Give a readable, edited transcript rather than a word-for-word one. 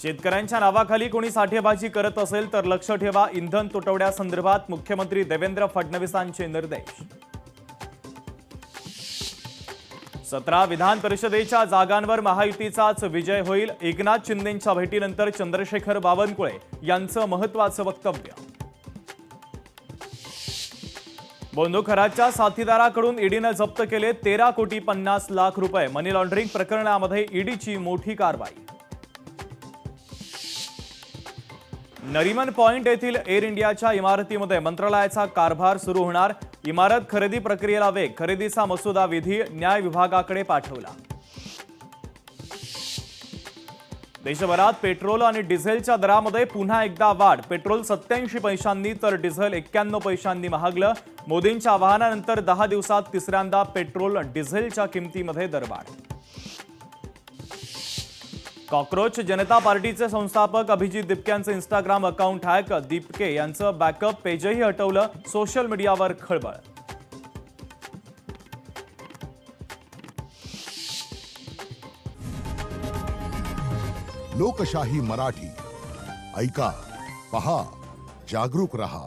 शेतकऱ्यांच्या नावाखाली कोणी साठेबाजी करत असेल तर लक्ष ठेवा, इंधन तुटवड्यासंदर्भात मुख्यमंत्री देवेंद्र फडणवीसांचे निर्देश. 17 विधान परिषदेच्या जागांवर महायुतीचाच विजय होईल. एकनाथ शिंदेंच्या भेटीनंतर चंद्रशेखर बावनकुळे यांचं महत्त्वाचं वक्तव्य. बोंदूखराच्या साथीदाराकडून ईडीनं जप्त केले 13,50,00,000 रुपये. मनी लॉन्ड्रिंग प्रकरणामध्ये ईडीची मोठी कारवाई. नरीमन पॉइंट येथील एअर इंडियाच्या इमारतीमध्ये मंत्रालयाचा कारभार सुरू होणार. इमारत खरेदी प्रक्रियेला वेग. खरेदीचा मसुदा विधी न्याय विभागाकडे पाठवला. देशभरात पेट्रोल आणि डिझेलच्या दरामध्ये पुन्हा एकदा वाढ. पेट्रोल 87 पैशांनी तर डिझेल 91 पैशांनी महागलं. मोदींच्या आवाहनानंतर 10 दिवसात तिसऱ्यांदा पेट्रोल डिझेलच्या किमतीमध्ये दरवाढ. कॉकरोच जनता पार्टीचे संस्थापक Abhijit दिपक्यांचे Instagram account hack. Dipke यांचं बॅकअप पेजही हटवलं. सोशल मीडियावर खळबळ. लोकशाही मराठी ऐका, पहा, जागरूक रहा.